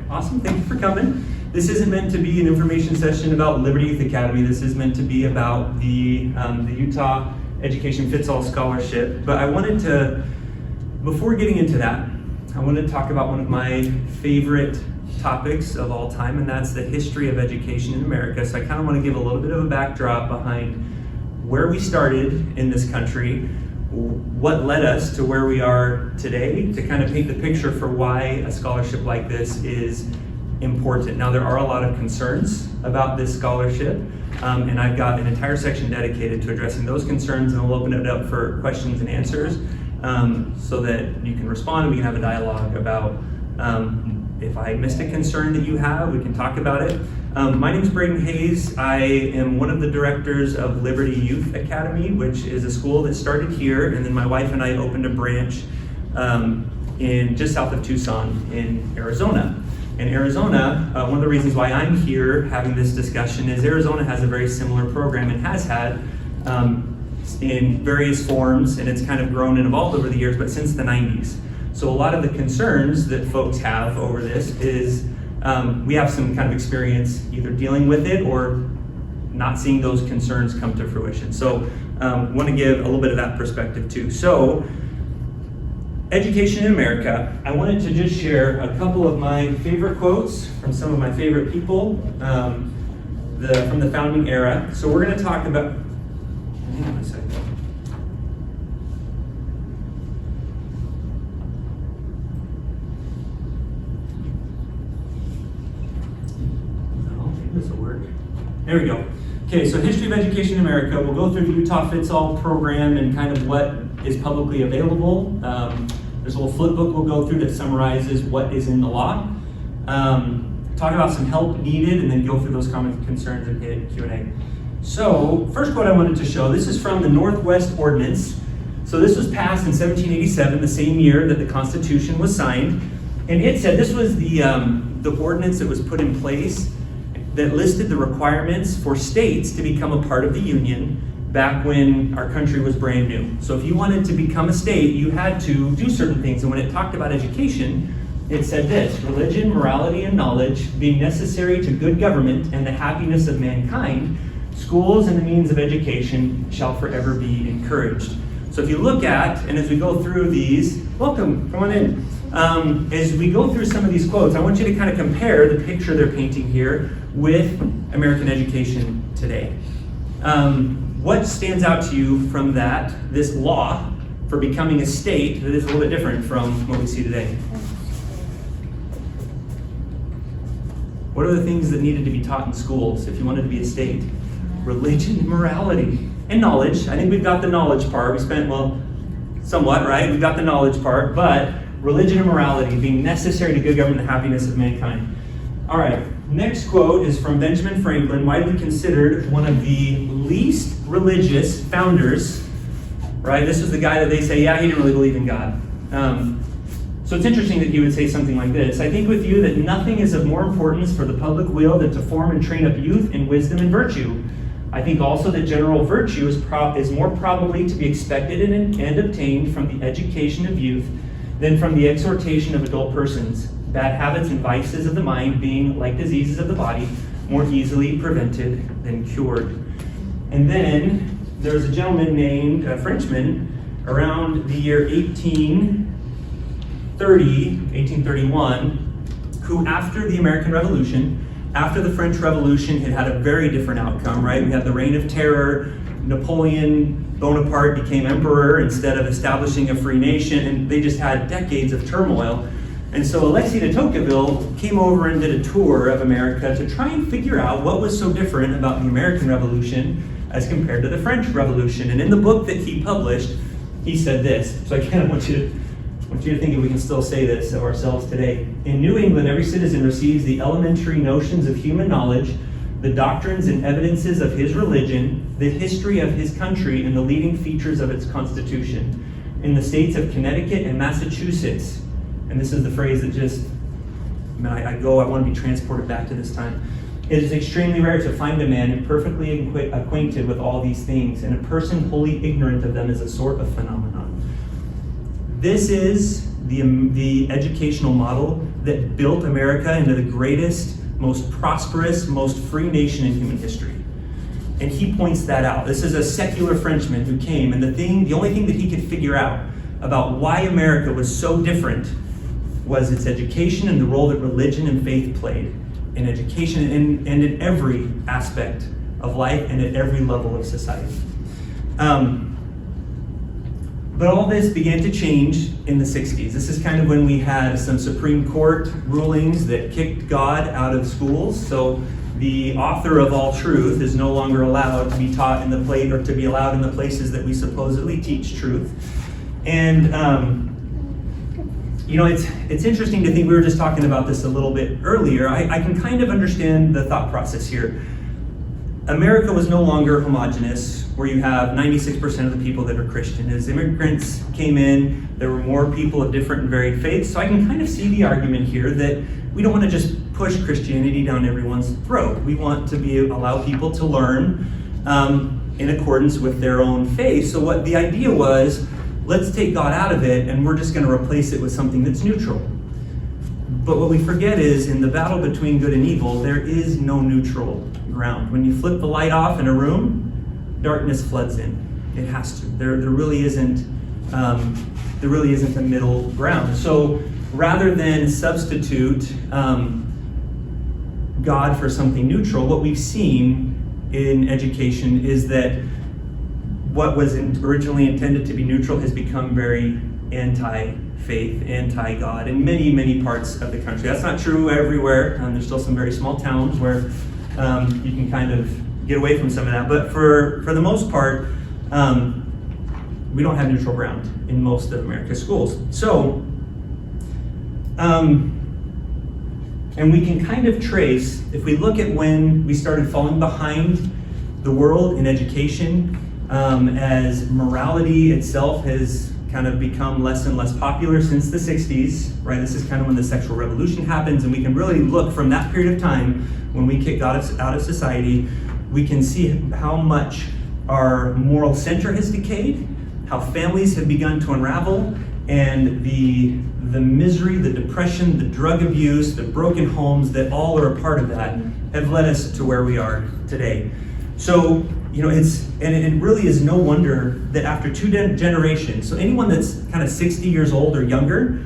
awesome. Thank you for coming. This isn't meant to be an information session about Liberty Youth Academy. This is meant to be about the Utah Education Fits All Scholarship. But I wanted to, before getting into that, I wanted to talk about one of my favorite topics of all time, and that's the history of education in America. So I kind of want to give a little bit of a backdrop behind where we started in this country, what led us to where we are today, to kind of paint the picture for why a scholarship like this is important. Now, there are a lot of concerns about this scholarship, and I've got an entire section dedicated to addressing those concerns, and we'll open it up for questions and answers so that you can respond and we can have a dialogue about if I missed a concern that you have, we can talk about it. My name is Braden Hayes. I am one of the directors of Liberty Youth Academy, which is a school that started here, and then my wife and I opened a branch in just south of Tucson in Arizona. In Arizona, one of the reasons why I'm here having this discussion is Arizona has a very similar program and has had in various forms, and it's kind of grown and evolved over the years, but since the 90s. So a lot of the concerns that folks have over this is we have some kind of experience either dealing with it or not seeing those concerns come to fruition. So want to give a little bit of that perspective too. So education in America, I wanted to just share a couple of my favorite quotes from some of my favorite people from the founding era. So we're going to talk about, hang on a second. This will work. There we go. Okay, so history of education in America. We'll go through the Utah Fits All program and kind of what is publicly available. There's a little flip book we'll go through that summarizes what is in the law. Talk about some help needed, and then go through those comments, concerns, and hit Q&A. So, first quote I wanted to show, this is from the Northwest Ordinance. So this was passed in 1787, the same year that the Constitution was signed. And it said, this was the ordinance that was put in place that listed the requirements for states to become a part of the Union back when our country was brand new. So if you wanted to become a state, you had to do certain things. And when it talked about education, it said this: religion, morality, and knowledge being necessary to good government and the happiness of mankind, schools and the means of education shall forever be encouraged. So if you look at, and as we go through these, welcome, come on in. As we go through some of these quotes, I want you to kind of compare the picture they're painting here with American education today. What stands out to you from that, this law for becoming a state that is a little bit different from what we see today? What are the things that needed to be taught in schools if you wanted to be a state? Religion, morality, and knowledge. I think we've got the knowledge part. We spent, well, somewhat, right? We've got the knowledge part, but religion and morality being necessary to good government and the happiness of mankind. All right, next quote is from Benjamin Franklin, widely considered one of the least religious founders, right? This was the guy that they say, yeah, he didn't really believe in God. So it's interesting that he would say something like this: I think with you that nothing is of more importance for the public weal than to form and train up youth in wisdom and virtue. I think also that general virtue is more probably to be expected and obtained from the education of youth than from the exhortation of adult persons, bad habits and vices of the mind being, like diseases of the body, more easily prevented than cured. And then there's a gentleman named, a Frenchman, around the year 1831, who after the American Revolution, after the French Revolution had a very different outcome, right? We had the Reign of Terror. Napoleon Bonaparte became emperor instead of establishing a free nation, and they just had decades of turmoil. And so Alexis de Tocqueville came over and did a tour of America to try and figure out what was so different about the American Revolution as compared to the French Revolution. And in the book that he published, he said this. So I kind of want you to think if we can still say this of ourselves today. In New England, every citizen receives the elementary notions of human knowledge, the doctrines and evidences of his religion, the history of his country, and the leading features of its constitution. In the states of Connecticut and Massachusetts, and this is the phrase that just, I want to be transported back to this time. It is extremely rare to find a man perfectly acquainted with all these things, and a person wholly ignorant of them is a sort of phenomenon. This is the educational model that built America into the greatest, most prosperous, most free nation in human history. And he points that out. This is a secular Frenchman who came, and the only thing that he could figure out about why America was so different was its education and the role that religion and faith played in education and in every aspect of life and at every level of society. But all this began to change in the 60s. This is kind of when we had some Supreme Court rulings that kicked God out of schools. So the author of all truth is no longer allowed to be taught in the place, or to be allowed in the places that we supposedly teach truth. And it's interesting to think, we were just talking about this a little bit earlier. I can kind of understand the thought process here. America was no longer homogenous, where you have 96% of the people that are Christian. As immigrants came in, there were more people of different and varied faiths. So I can kind of see the argument here that we don't want to just push Christianity down everyone's throat. We want to allow people to learn in accordance with their own faith. So what the idea was, let's take God out of it, and we're just going to replace it with something that's neutral. But what we forget is, in the battle between good and evil, there is no neutral ground. When you flip the light off in a room, darkness floods in. It has to. There really isn't a middle ground. So rather than substitute God for something neutral, what we've seen in education is that what was originally intended to be neutral has become very anti-faith, anti-God in many, many parts of the country. That's not true everywhere. There's still some very small towns where you can kind of get away from some of that. But for the most part, we don't have neutral ground in most of America's schools. So, and we can kind of trace, if we look at when we started falling behind the world in education, as morality itself has kind of become less and less popular since the 60s, right? This is kind of when the sexual revolution happens, and we can really look from that period of time when we kick God out of society. We can see how much our moral center has decayed, how families have begun to unravel, and the misery, the depression, the drug abuse, the broken homes that all are a part of that have led us to where we are today. So, it really is no wonder that after two generations, so anyone that's kind of 60 years old or younger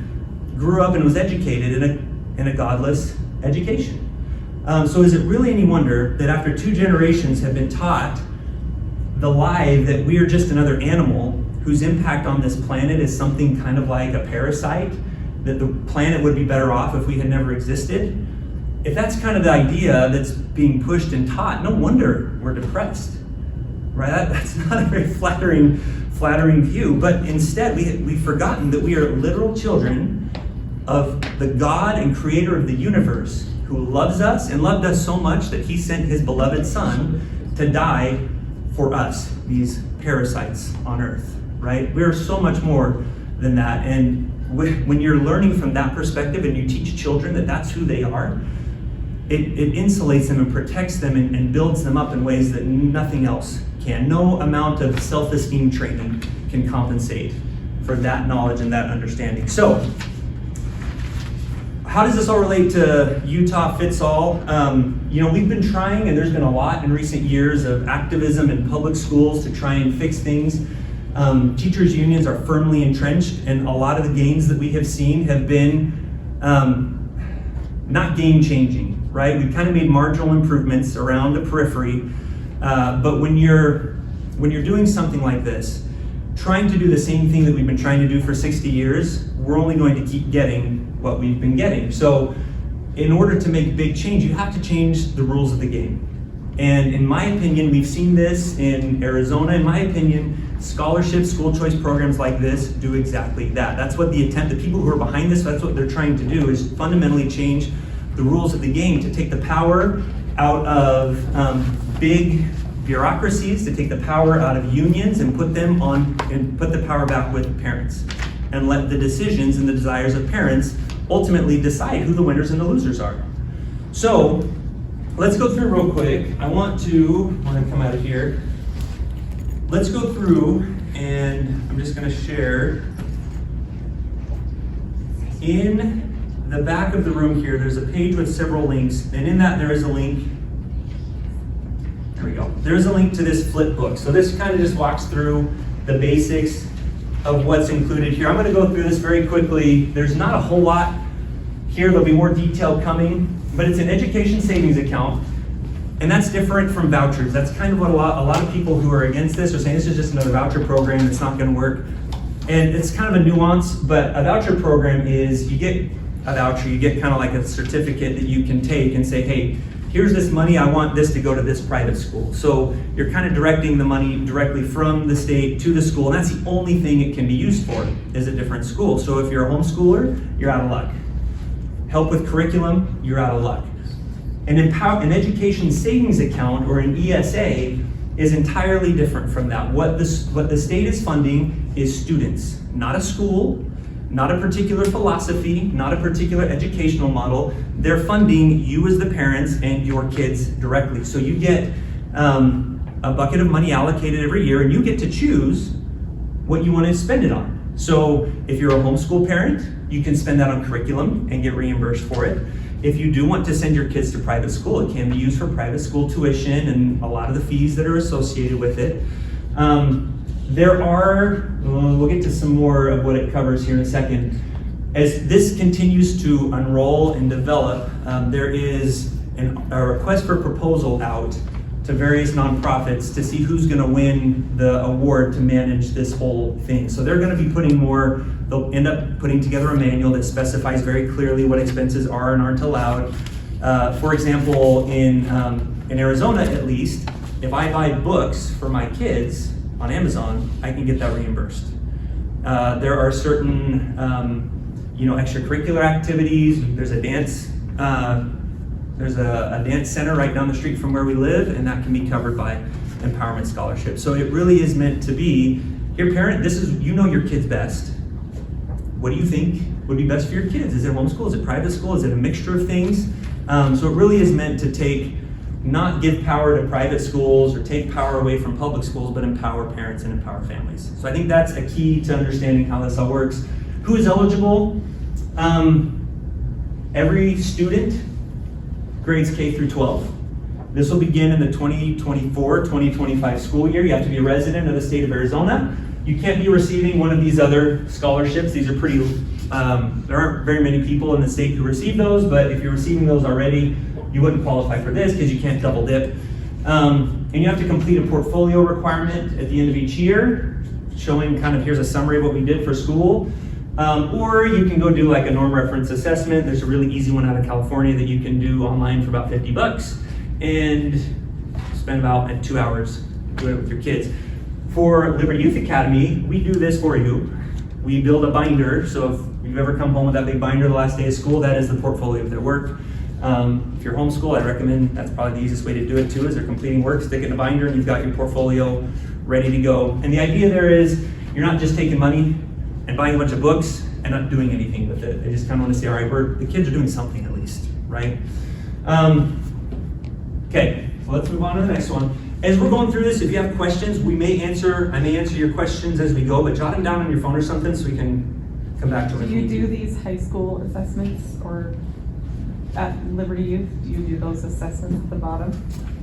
grew up and was educated in a godless education. So is it really any wonder that after two generations have been taught the lie that we are just another animal whose impact on this planet is something kind of like a parasite, that the planet would be better off if we had never existed? If that's kind of the idea that's being pushed and taught, no wonder we're depressed, right? That's not a very flattering view. But instead, we've forgotten that we are literal children of the God and creator of the universe, who loves us and loved us so much that he sent his beloved son to die for us, these parasites on earth, right? We're so much more than that. And when you're learning from that perspective and you teach children that that's who they are, it insulates them and protects them and builds them up in ways that nothing else can. No amount of self-esteem training can compensate for that knowledge and that understanding. So, how does this all relate to Utah Fits All? We've been trying, and there's been a lot in recent years of activism in public schools to try and fix things. Teachers' unions are firmly entrenched, and a lot of the gains that we have seen have been not game-changing, right? We've kind of made marginal improvements around the periphery, but when you're doing something like this, trying to do the same thing that we've been trying to do for 60 years, we're only going to keep getting what we've been getting. So in order to make big change, you have to change the rules of the game. And in my opinion, we've seen this in Arizona. In my opinion, scholarships, school choice programs like this do exactly that. That's what the people who are behind this, that's what they're trying to do, is fundamentally change the rules of the game, to take the power out of big bureaucracies, to take the power out of unions and put the power back with parents, and let the decisions and the desires of parents ultimately decide who the winners and the losers are. So let's go through real quick. I want to come out of here. Let's go through, and I'm just going to share in the back of the room here, there's a page with several links, and in that there is a link. There we go. There's a link to this flip book. So this kind of just walks through the basics of what's included here. I'm going to go through this very quickly. There's not a whole lot here. There'll be more detail coming, but it's an education savings account, and that's different from vouchers. That's kind of what a lot of people who are against this are saying. This is just another voucher program. It's not going to work. And it's kind of a nuance, but a voucher program is you get a voucher, you get kind of like a certificate that you can take and say, hey, here's this money, I want this to go to this private school. So you're kind of directing the money directly from the state to the school, and that's the only thing it can be used for, is a different school. So if you're a homeschooler, you're out of luck. Help with curriculum, you're out of luck. An education savings account, or an ESA, is entirely different from that. What the state is funding is students, not a school, not a particular philosophy, not a particular educational model. They're funding you as the parents and your kids directly. So you get a bucket of money allocated every year, and you get to choose what you want to spend it on. So if you're a homeschool parent, you can spend that on curriculum and get reimbursed for it. If you do want to send your kids to private school, it can be used for private school tuition and a lot of the fees that are associated with it. We'll get to some more of what it covers here in a second. As this continues to unroll and develop, there is a request for proposal out to various nonprofits to see who's going to win the award to manage this whole thing. So they're going to be they'll end up putting together a manual that specifies very clearly what expenses are and aren't allowed. For example, in Arizona at least, if I buy books for my kids on Amazon, I can get that reimbursed. There are certain extracurricular activities. There's a dance center right down the street from where we live, and that can be covered by empowerment scholarship. So it really is meant to be, here parent, you know your kids best. What do you think would be best for your kids? Is it homeschool? Is it private school? Is it a mixture of things? So it really is meant to not give power to private schools or take power away from public schools, but empower parents and empower families. So I think that's a key to understanding how this all works. Who is eligible? Every student, grades K through 12. This will begin in the 2024-2025 school year. You have to be a resident of the state of Arizona. You can't be receiving one of these other scholarships. These are there aren't very many people in the state who receive those, but if you're receiving those already, you wouldn't qualify for this because you can't double dip. And you have to complete a portfolio requirement at the end of each year, showing kind of, here's a summary of what we did for school. Or you can go do like a norm reference assessment. There's a really easy one out of California that you can do online for about $50 and spend about 2 hours doing it with your kids. For Liberty Youth Academy, we do this for you. We build a binder, so if you've ever come home with that big binder the last day of school, that is the portfolio of their work. If you're homeschool, I recommend that's probably the easiest way to do it too, is they're completing work, stick it in a binder, and you've got your portfolio ready to go. And the idea there is, you're not just taking money and buying a bunch of books and not doing anything with it. They just kind of want to say, all right, the kids are doing something at least, right? Okay, so let's move on to the next one. As we're going through this, if you have questions, I may answer your questions as we go, but jot them down on your phone or something so we can come back to them. Do you do these high school assessments, or at Liberty Youth, do you do those assessments at the bottom?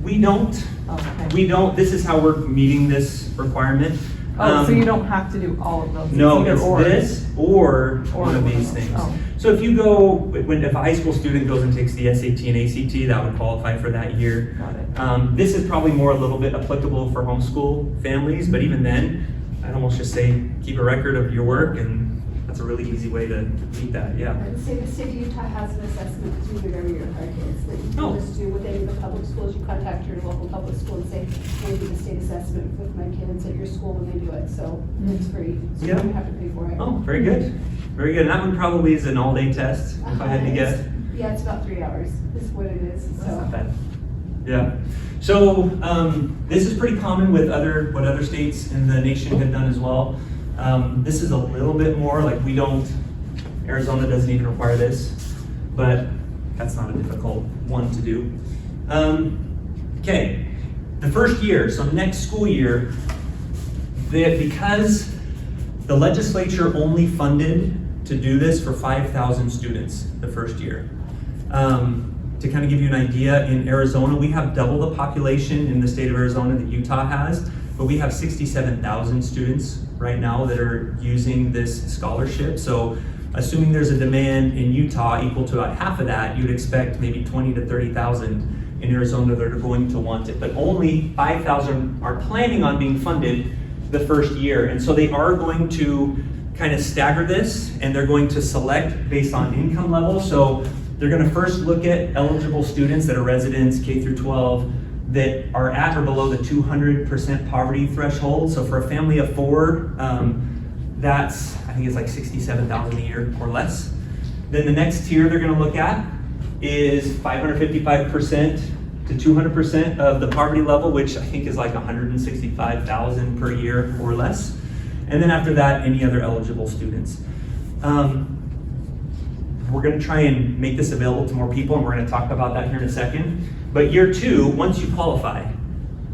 We don't. Okay. We don't. This is how we're meeting this requirement. So you don't have to do all of those? No, it's this or one of these things. Oh. So if a high school student goes and takes the SAT and ACT, that would qualify for that year. Got it. This is probably a little bit applicable for homeschool families, but even then, I'd almost just say keep a record of your work, and that's a really easy way to meet that, yeah. I'd say the state of Utah has an assessment to do whenever your card is that you can just do with any of the public schools. You contact your local public school and say, I do the state assessment with my kids at your school when they do it. So it's free. So you don't have to pay for it. Oh, very good. Very good. And that one probably is an all-day test, if I had to guess. Yeah, it's about 3 hours is what it is. So. That's not bad. Yeah. So this is pretty common with what other states in the nation have done as well. This is a little bit more like Arizona doesn't even require this, but that's not a difficult one to do. Okay, the first year, so next school year, because the legislature only funded to do this for 5,000 students the first year. To kind of give you an idea, in Arizona, we have double the population in the state of Arizona that Utah has, but we have 67,000 students right now that are using this scholarship. So assuming there's a demand in Utah equal to about half of that, you'd expect maybe 20 to 30,000 in Arizona that are going to want it. But only 5,000 are planning on being funded the first year. And so they are going to kind of stagger this, and they're going to select based on income level. So they're going to first look at eligible students that are residents K through 12 that are at or below the 200% poverty threshold. So for a family of 4, that's, I think it's like $67,000 a year or less. Then the next tier they're going to look at is 555% to 200% of the poverty level, which I think is like $165,000 per year or less. And then after that, any other eligible students. We're going to try and make this available to more people, and we're going to talk about that here in a second. But year 2, once you qualify,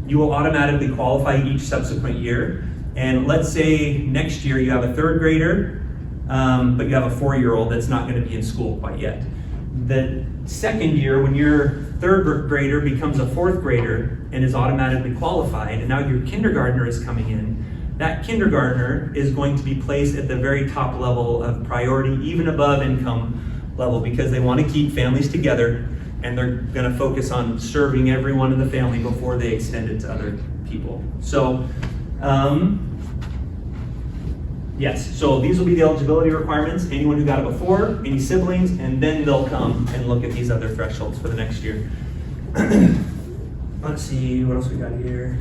you will automatically qualify each subsequent year. And let's say next year you have a 3rd grader, but you have a 4-year-old that's not going to be in school quite yet. The second year, when your 3rd grader becomes a 4th grader and is automatically qualified, and now your kindergartner is coming in, that kindergartner is going to be placed at the very top level of priority, even above income level, because they want to keep families together, and they're going to focus on serving everyone in the family before they extend it to other people. So, yes, so these will be the eligibility requirements. Anyone who got it before, any siblings, and then they'll come and look at these other thresholds for the next year. Let's see, what else we got here?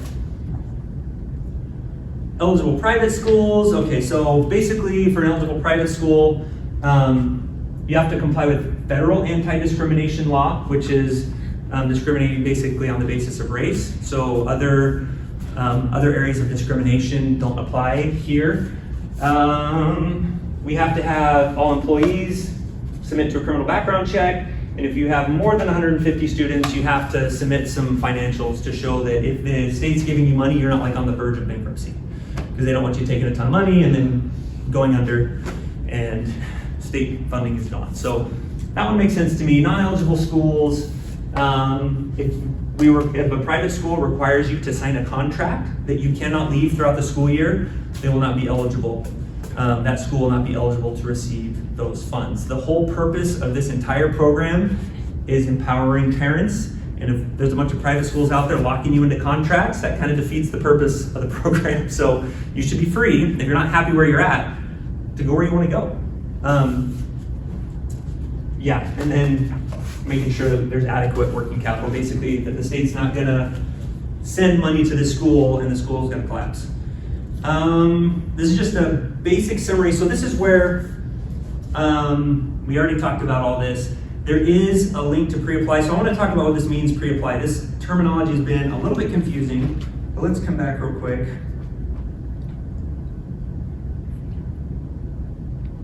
Eligible private schools. Okay, so basically for an eligible private school, you have to comply with federal anti-discrimination law, which is discriminating basically on the basis of race. So other areas of discrimination don't apply here. We have to have all employees submit to a criminal background check, and if you have more than 150 students, you have to submit some financials to show that if the state's giving you money, you're not like on the verge of bankruptcy, because they don't want you taking a ton of money and then going under and state funding is gone. So that one makes sense to me. Non-eligible schools, if a private school requires you to sign a contract that you cannot leave throughout the school year, they will not be eligible. That school will not be eligible to receive those funds. The whole purpose of this entire program is empowering parents. And if there's a bunch of private schools out there locking you into contracts, that kind of defeats the purpose of the program. So you should be free, if you're not happy where you're at, to go where you want to go. Yeah, and then making sure that there's adequate working capital, basically that the state's not gonna send money to the school and the school's gonna collapse. This is just a basic summary. So this is where, we already talked about all this. There is a link to pre-apply. So I want to talk about what this means, pre-apply. This terminology has been a little bit confusing, but let's come back real quick.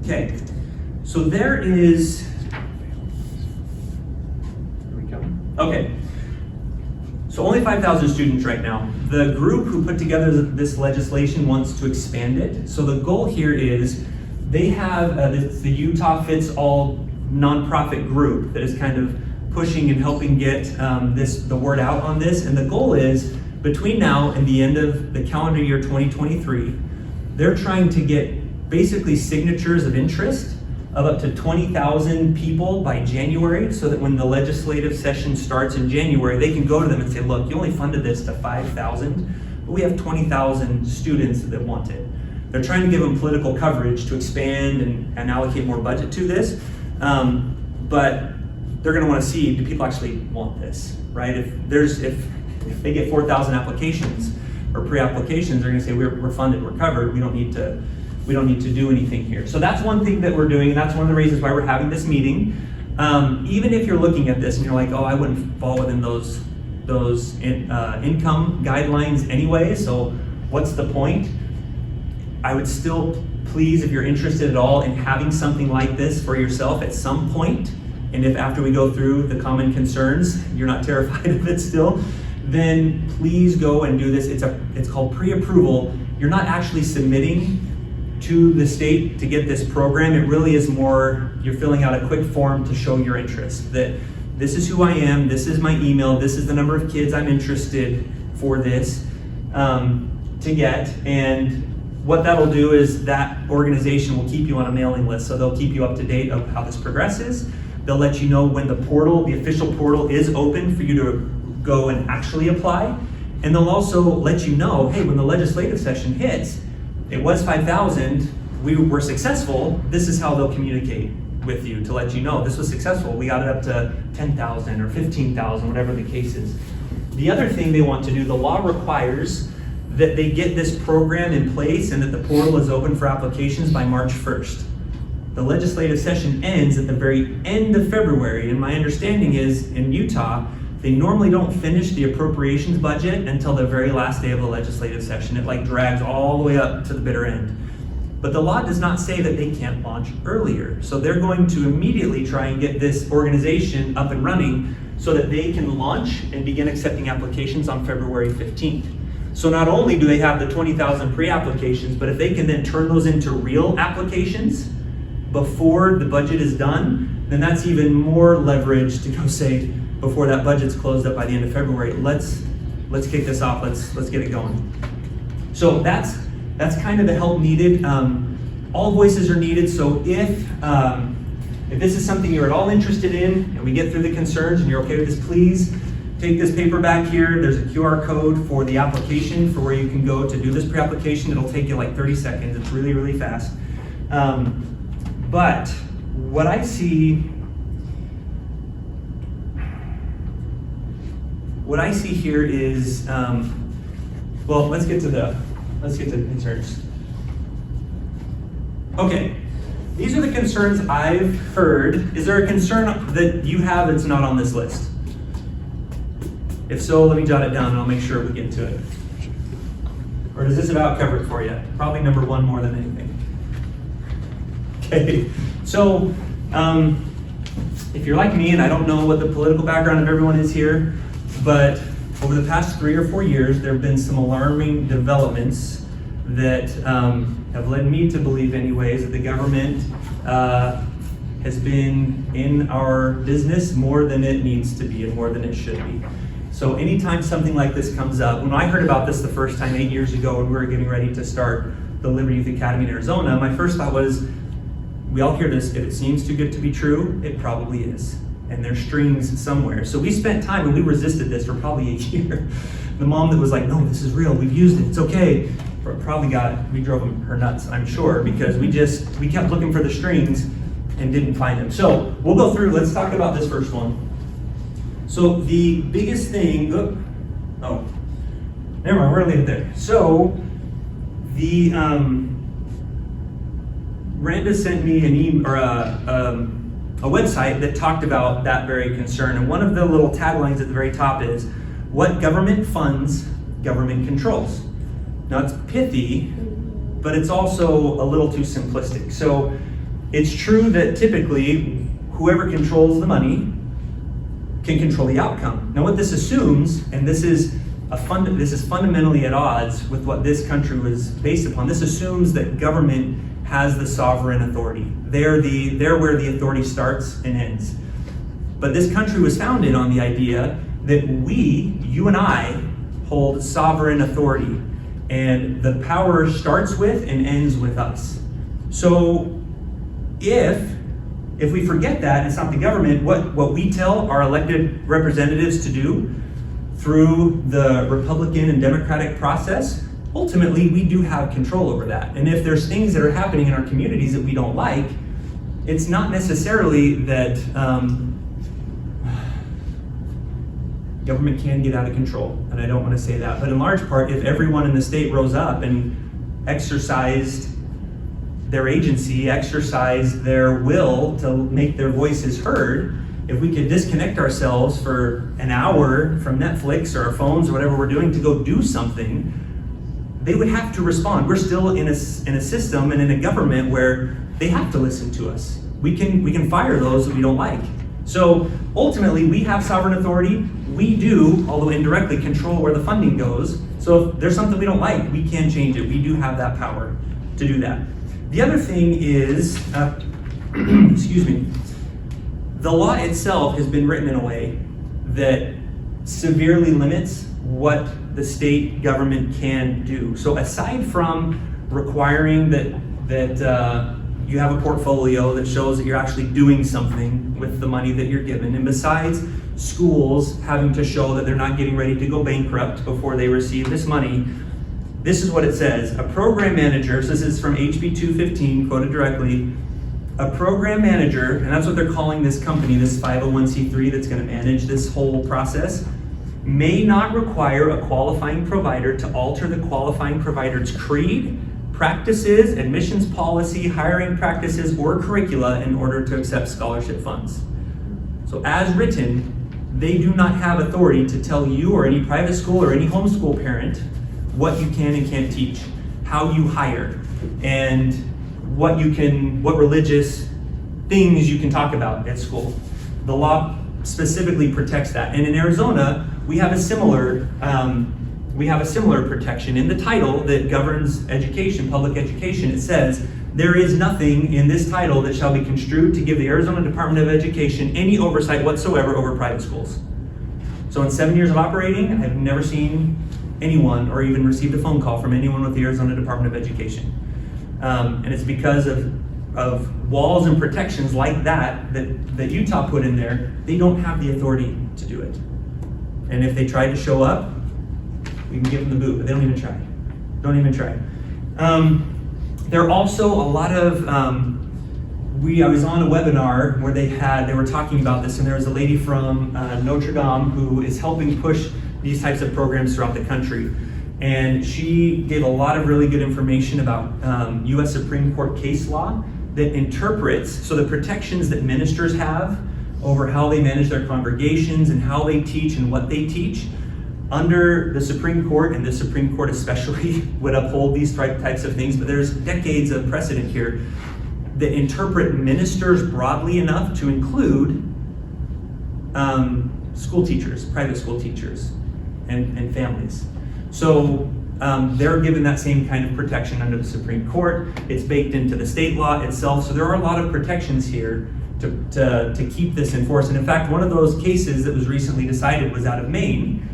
Okay, so there is, here we go. Okay, so only 5,000 students right now. The group who put together this legislation wants to expand it. So the goal here is they have the Utah Fits All nonprofit group that is kind of pushing and helping get the word out on this. And the goal is, between now and the end of the calendar year 2023, they're trying to get basically signatures of interest of up to 20,000 people by January, so that when the legislative session starts in January, they can go to them and say, look, you only funded this to 5,000, but we have 20,000 students that want it. They're trying to give them political coverage to expand and allocate more budget to this. But they're going to want to see, do people actually want this, right? If they get 4,000 applications or pre-applications, they're going to say we're funded, we're covered, we don't need to do anything here. So that's one thing that we're doing, and that's one of the reasons why we're having this meeting. Even if you're looking at this and you're like, oh, I wouldn't fall within those income guidelines anyway, so what's the point? I would still, please, if you're interested at all in having something like this for yourself at some point, and if after we go through the common concerns, you're not terrified of it still, then please go and do this. It's called pre-approval. You're not actually submitting to the state to get this program. It really is more, you're filling out a quick form to show your interest, that this is who I am, this is my email, this is the number of kids I'm interested for this to get. And what that'll do is that organization will keep you on a mailing list. So they'll keep you up to date of how this progresses. They'll let you know when the portal, the official portal, is open for you to go and actually apply. And they'll also let you know, hey, when the legislative session hits, it was 5,000, we were successful, this is how they'll communicate with you to let you know this was successful. We got it up to 10,000 or 15,000, whatever the case is. The other thing they want to do, the law requires that they get this program in place and that the portal is open for applications by March 1st. The legislative session ends at the very end of February, and my understanding is in Utah, they normally don't finish the appropriations budget until the very last day of the legislative session. It like drags all the way up to the bitter end. But the law does not say that they can't launch earlier. So they're going to immediately try and get this organization up and running so that they can launch and begin accepting applications on February 15th. So not only do they have the 20,000 pre-applications, but if they can then turn those into real applications before the budget is done, then that's even more leverage to go say, before that budget's closed up by the end of February, let's kick this off, let's get it going. So that's kind of the help needed. All voices are needed, so if this is something you're at all interested in, and we get through the concerns and you're okay with this, please take this paper back here. There's a QR code for the application for where you can go to do this pre-application. It'll take you like 30 seconds. It's really, really fast. But what I see here is, well, let's get to the concerns. Okay, these are the concerns I've heard. Is there a concern that you have that's not on this list? If so, let me jot it down and I'll make sure we get to it. Or does this about cover it for you? Probably number one more than anything. Okay, so if you're like me, and I don't know what the political background of everyone is here, but over the past 3 or 4 years, there have been some alarming developments that have led me to believe anyways that the government has been in our business more than it needs to be and more than it should be. So anytime something like this comes up, when I heard about this the first time 8 years ago when we were getting ready to start the Liberty Youth Academy in Arizona, my first thought was, we all hear this, if it seems too good to be true, it probably is. And there's strings somewhere. So we spent time and we resisted this for probably a year. The mom that was like, no, this is real, we've used it, it's okay. We drove her nuts, I'm sure, because we kept looking for the strings and didn't find them. So we'll go through, let's talk about this first one. So the biggest thing, never mind, we're gonna leave it there. So the, Randa sent me an email, or a website that talked about that very concern. And one of the little taglines at the very top is, what government funds, government controls. Now it's pithy, but it's also a little too simplistic. So it's true that typically whoever controls the money can control the outcome. Now what this assumes, and this is fundamentally at odds with what this country was based upon, this assumes that government has the sovereign authority. They're where the authority starts and ends. But this country was founded on the idea that you and I, hold sovereign authority, and the power starts with and ends with us. So if we forget that, it's not the government, what we tell our elected representatives to do through the Republican and Democratic process, ultimately we do have control over that. And if there's things that are happening in our communities that we don't like, it's not necessarily that government can get out of control, and I don't want to say that, but in large part, if everyone in the state rose up and exercised their agency, exercised their will to make their voices heard, if we could disconnect ourselves for an hour from Netflix or our phones or whatever we're doing to go do something, they would have to respond. We're still in a system and in a government where they have to listen to us. We can fire those that we don't like. So ultimately, we have sovereign authority. We do, although indirectly, control where the funding goes. So if there's something we don't like, we can change it. We do have that power to do that. The other thing is, excuse me, the law itself has been written in a way that severely limits what the state government can do. So aside from requiring that you have a portfolio that shows that you're actually doing something with the money that you're given, and besides schools having to show that they're not getting ready to go bankrupt before they receive this money, this is what it says. A program manager, so this is from HB 215, quoted directly, a program manager, and that's what they're calling this company, this 501c3 that's going to manage this whole process, may not require a qualifying provider to alter the qualifying provider's creed, practices, admissions policy, hiring practices, or curricula in order to accept scholarship funds. So as written, they do not have authority to tell you or any private school or any homeschool parent what you can and can't teach, how you hire, and what religious things you can talk about at school. The law specifically protects that. And in Arizona, we have a similar protection in the title that governs education, public education. It says, there is nothing in this title that shall be construed to give the Arizona Department of Education any oversight whatsoever over private schools. So in 7 years of operating, I've never seen anyone or even received a phone call from anyone with the Arizona Department of Education. And it's because of walls and protections like that Utah put in there. They don't have the authority to do it. And if they try to show up, we can give them the boot, but they don't even try. Don't even try. There are also a lot of, I was on a webinar where they were talking about this, and there was a lady from Notre Dame who is helping push these types of programs throughout the country. And she gave a lot of really good information about US Supreme Court case law that interprets, so the protections that ministers have over how they manage their congregations and how they teach and what they teach, under the Supreme Court, and the Supreme Court especially would uphold these types of things, but there's decades of precedent here that interpret ministers broadly enough to include school teachers, private school teachers, and families. So they're given that same kind of protection under the Supreme Court. It's baked into the state law itself, so there are a lot of protections here to keep this in force. And in fact, one of those cases that was recently decided was out of Maine,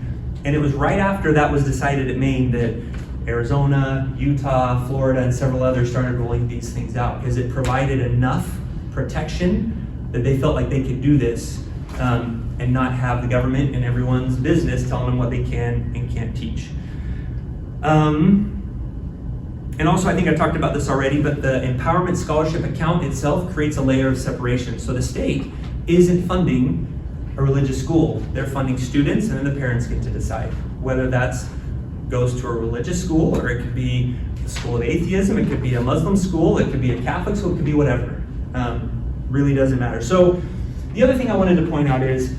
and it was right after that was decided at Maine that Arizona, Utah, Florida, and several others started rolling these things out, because it provided enough protection that they felt like they could do this and not have the government and everyone's business telling them what they can and can't teach. And also, I think I talked about this already, but the Empowerment Scholarship account itself creates a layer of separation. So the state isn't funding a religious school. They're funding students, and then the parents get to decide whether that goes to a religious school, or it could be a school of atheism, it could be a Muslim school, it could be a Catholic school, it could be whatever. Really doesn't matter. So the other thing I wanted to point out is,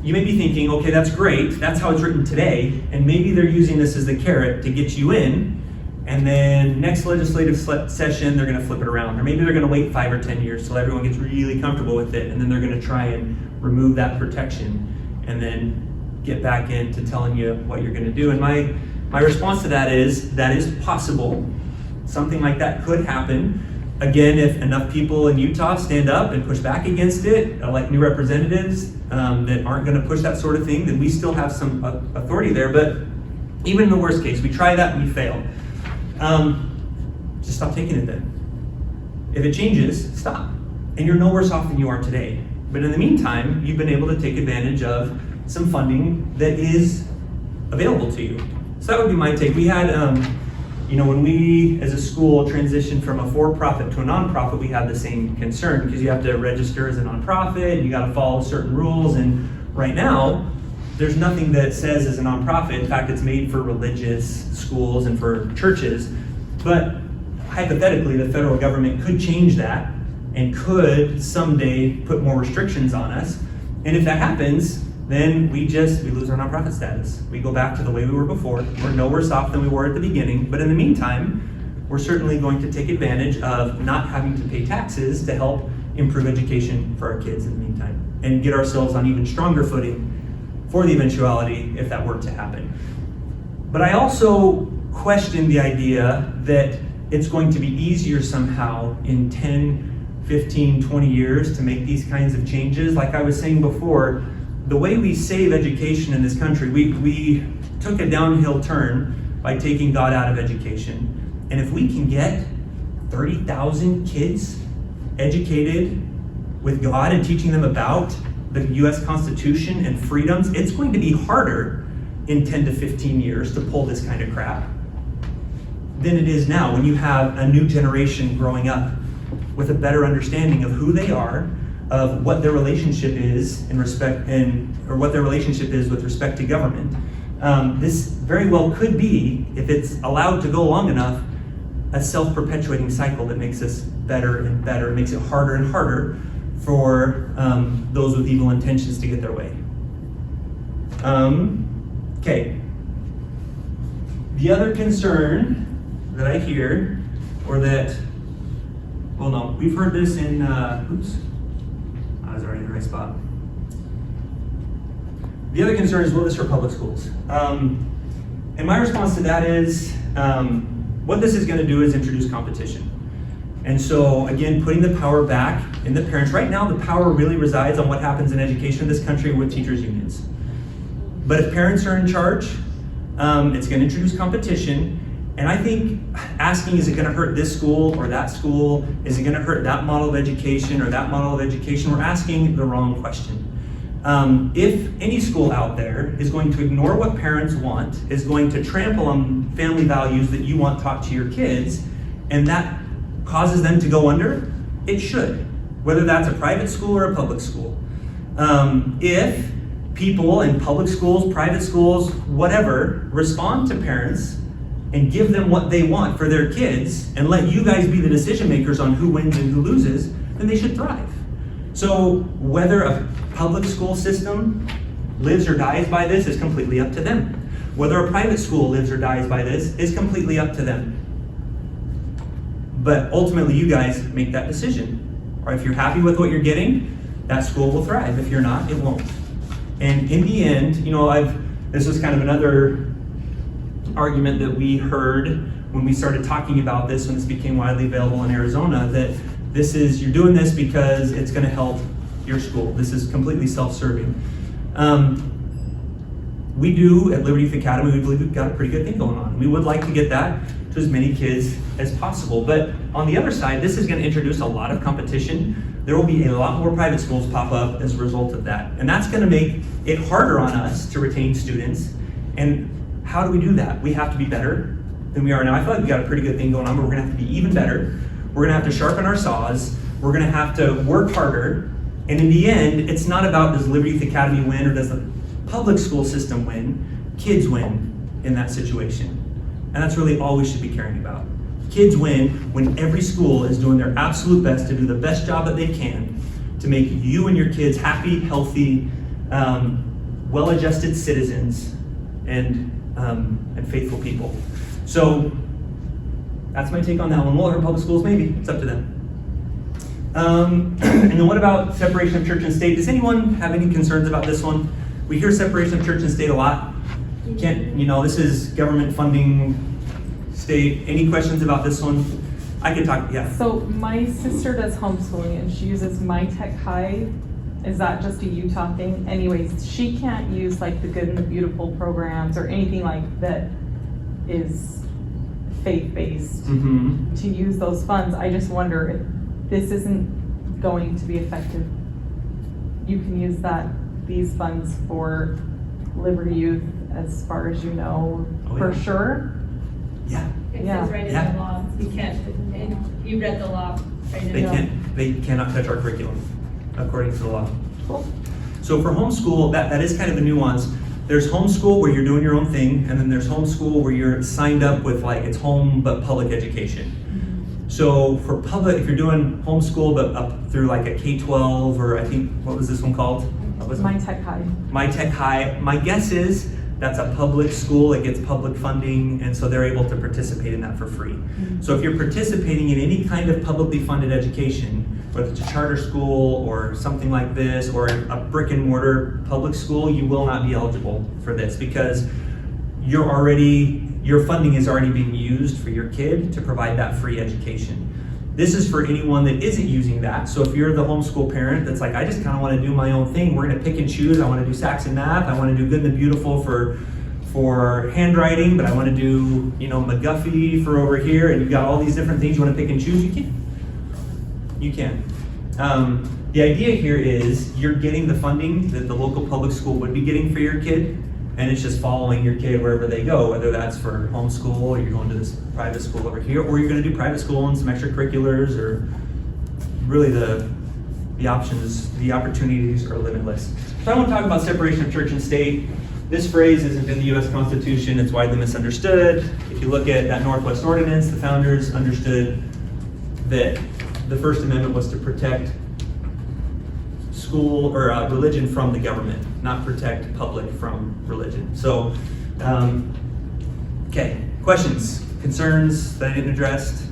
you may be thinking, okay, that's great, that's how it's written today, and maybe they're using this as the carrot to get you in, and then next legislative session, they're gonna flip it around. Or maybe they're gonna wait 5 or 10 years till everyone gets really comfortable with it, and then they're gonna try and remove that protection, and then get back into telling you what you're gonna do. And my response to that is possible. Something like that could happen. Again, if enough people in Utah stand up and push back against it, elect new representatives that aren't gonna push that sort of thing, then we still have some authority there. But even in the worst case, we try that and we fail. Just stop taking it then. If it changes, stop. And you're no worse off than you are today. But in the meantime, you've been able to take advantage of some funding that is available to you. So that would be my take. We had, when we as a school transitioned from a for-profit to a nonprofit, we had the same concern, because you have to register as a nonprofit and you got to follow certain rules. And right now, there's nothing that says as a nonprofit. In fact, it's made for religious schools and for churches. But hypothetically, the federal government could change that and could someday put more restrictions on us. And if that happens, then we lose our nonprofit status. We go back to the way we were before. We're no worse off than we were at the beginning. But in the meantime, we're certainly going to take advantage of not having to pay taxes to help improve education for our kids in the meantime, and get ourselves on even stronger footing for the eventuality if that were to happen. But I also question the idea that it's going to be easier somehow in 10, 15, 20 years to make these kinds of changes. Like I was saying before, the way we save education in this country, we took a downhill turn by taking God out of education. And if we can get 30,000 kids educated with God and teaching them about the US Constitution and freedoms, it's going to be harder in 10 to 15 years to pull this kind of crap than it is now, when you have a new generation growing up with a better understanding of who they are, of what their relationship is or what their relationship is with respect to government. This very well could be, if it's allowed to go long enough, a self-perpetuating cycle that makes us better and better, makes it harder and harder for those with evil intentions to get their way. Okay. The other concern that I hear, or that, well, no, we've heard this in, oops, I was already in the right spot. The other concern is, will this hurt public schools? And my response to that is, what this is going to do is introduce competition. And so, again, putting the power back in the parents. Right now, the power really resides on what happens in education in this country with teachers' unions. But if parents are in charge, it's going to introduce competition. And I think asking, is it going to hurt this school or that school? Is it going to hurt that model of education or that model of education? We're asking the wrong question. If any school out there is going to ignore what parents want, is going to trample on family values that you want taught to your kids, and that causes them to go under, it should, whether that's a private school or a public school. If people in public schools, private schools, whatever, respond to parents and give them what they want for their kids and let you guys be the decision makers on who wins and who loses, then they should thrive. So whether a public school system lives or dies by this is completely up to them. Whether a private school lives or dies by this is completely up to them. But ultimately, you guys make that decision. Or if you're happy with what you're getting, that school will thrive. If you're not, it won't. And in the end, this was kind of another argument that we heard when we started talking about this, when this became widely available in Arizona, that you're doing this because it's going to help your school. This is completely self-serving. We do at Liberty Youth Academy, we believe we've got a pretty good thing going on. We would like to get that to as many kids as possible. But on the other side, this is going to introduce a lot of competition. There will be a lot more private schools pop up as a result of that. And that's going to make it harder on us to retain students. And how do we do that? We have to be better than we are now. I feel like we've got a pretty good thing going on, but we're going to have to be even better. We're going to have to sharpen our saws. We're going to have to work harder. And in the end, it's not about does Liberty Youth Academy win or does the public school system win. Kids win in that situation. And that's really all we should be caring about. Kids win when every school is doing their absolute best to do the best job that they can to make you and your kids happy, healthy, well-adjusted citizens and faithful people. So that's my take on that one. Will it hurt public schools? Maybe. It's up to them. And then what about separation of church and state? Does anyone have any concerns about this one? We hear separation of church and state a lot. This is government funding state. Any questions about this one? I could talk, yeah. So my sister does homeschooling and she uses My Tech High. Is that just a Utah thing? Anyways, she can't use like the Good and the Beautiful programs or anything like that is faith-based to use those funds. I just wonder if this isn't going to be effective. You can use these funds for Liberty Youth as far as you know, for sure. Yeah. It says right in the law, you can't, and you read the law right in the law. They cannot touch our curriculum, according to the law. Cool. So for homeschool, that is kind of the nuance. There's homeschool where you're doing your own thing, and then there's homeschool where you're signed up with it's home but public education. So for public, if you're doing homeschool but up through a K-12 or I think, what was this one called? My Tech High. My Tech High. My guess is that's a public school, it gets public funding, and so they're able to participate in that for free. So if you're participating in any kind of publicly funded education, whether it's a charter school or something like this, or a brick and mortar public school, you will not be eligible for this because your funding is already being used for your kid to provide that free education. This is for anyone that isn't using that. So if you're the homeschool parent that's like, I just kind of want to do my own thing, we're going to pick and choose. I want to do Saxon math. I want to do Good and the Beautiful for handwriting, but I want to do, McGuffey for over here, and you've got all these different things you want to pick and choose. You can. The idea here is you're getting the funding that the local public school would be getting for your kid, and it's just following your kid wherever they go, whether that's for homeschool, or you're going to this private school over here, or you're going to do private school and some extracurriculars, or really the options, the opportunities are limitless. So I want to talk about separation of church and state. This phrase isn't in the U.S. Constitution. It's widely misunderstood. If you look at that Northwest Ordinance, the founders understood that the First Amendment was to protect school or religion from the government, not protect public from religion. So, okay, questions, concerns that I didn't address?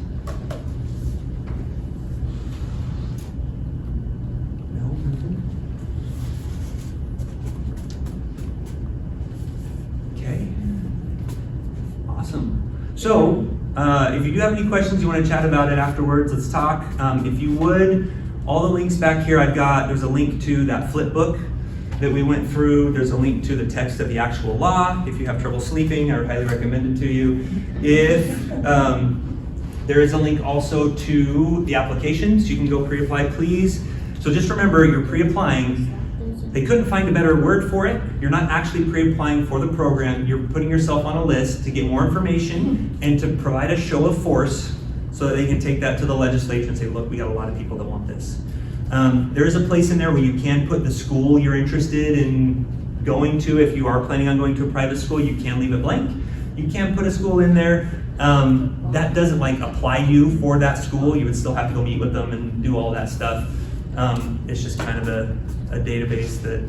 No? Okay. Awesome. So, if you do have any questions, you want to chat about it afterwards, let's talk. If you would, all the links back here there's a link to that flip book that we went through. There's a link to the text of the actual law. If you have trouble sleeping, I would highly recommend it to you. If there is a link also to the applications, you can go pre-apply, please. So just remember, you're pre-applying. They couldn't find a better word for it. You're not actually pre-applying for the program. You're putting yourself on a list to get more information and to provide a show of force so that they can take that to the legislature and say, look, we got a lot of people that want this. There is a place in there where you can put the school you're interested in going to. If you are planning on going to a private school, you can leave it blank. You can put a school in there. That doesn't apply you for that school. You would still have to go meet with them and do all that stuff. It's just kind of a database that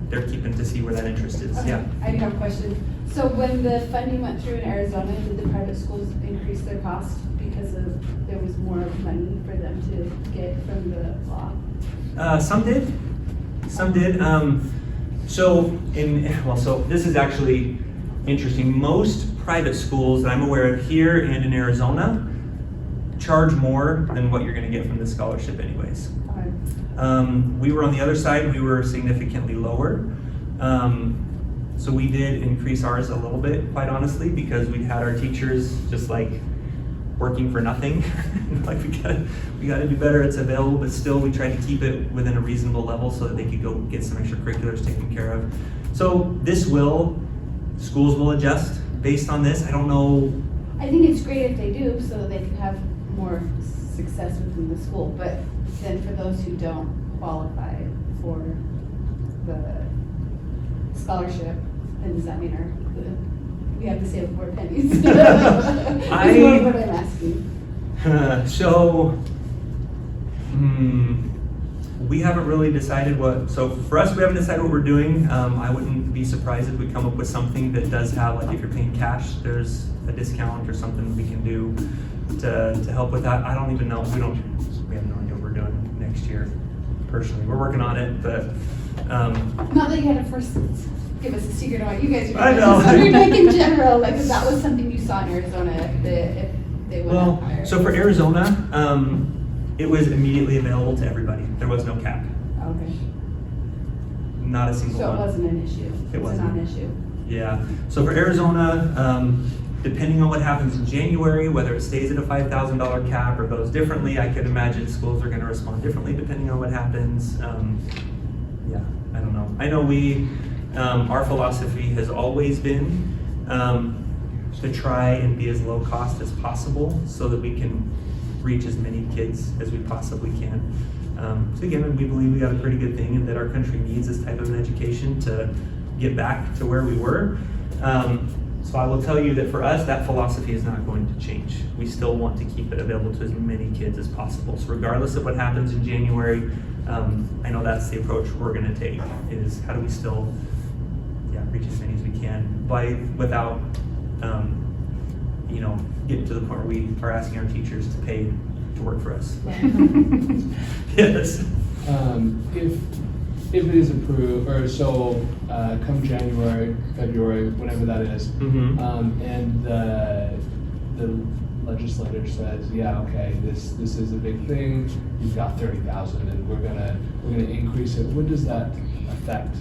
they're keeping to see where that interest is. Okay. Yeah. I do have a question. So when the funding went through in Arizona, did the private schools increase their cost because there was more money for them to get from the law? Some did. So this is actually interesting. Most private schools that I'm aware of here and in Arizona charge more than what you're going to get from the scholarship anyways. Okay. We were on the other side, we were significantly lower. So we did increase ours a little bit, quite honestly, because we had our teachers just working for nothing. we gotta do better, it's available, but still we tried to keep it within a reasonable level so that they could go get some extracurriculars taken care of. So schools will adjust based on this. I don't know. I think it's great if they do, so that they can have more success within the school, but then for those who don't qualify for the scholarship, then does that mean we have to save more pennies? That's more what I'm asking. We haven't really decided so for us, we haven't decided what we're doing. I wouldn't be surprised if we come up with something that does have, if you're paying cash, there's a discount or something we can do to help with that. I don't even know. We have no idea what we're doing next year, personally. We're working on it, but. Not that you had to first give us a secret on what you guys are doing. I know. I mean, in general, if that was something you saw in Arizona, if they went up higher. So for Arizona, it was immediately available to everybody. There was no cap. Okay. Not a single So one. it wasn't an issue. It wasn't. a non-issue. Yeah. So for Arizona, depending on what happens in January, whether it stays at a $5,000 cap or goes differently, I could imagine schools are going to respond differently depending on what happens. Yeah, I don't know. I know our philosophy has always been to try and be as low cost as possible so that we can reach as many kids as we possibly can. So again, we believe we got a pretty good thing and that our country needs this type of an education to get back to where we were. So I will tell you that for us, that philosophy is not going to change. We still want to keep it available to as many kids as possible. So regardless of what happens in January, I know that's the approach we're going to take, is how do we still reach as many as we can without getting to the point where we are asking our teachers to pay to work for us. Yes. if it is approved, or so, come January, February, whenever that is, Mhm. and the legislator says, yeah, okay, this is a big thing, you've got 30,000 and we're gonna increase it, when does that effect,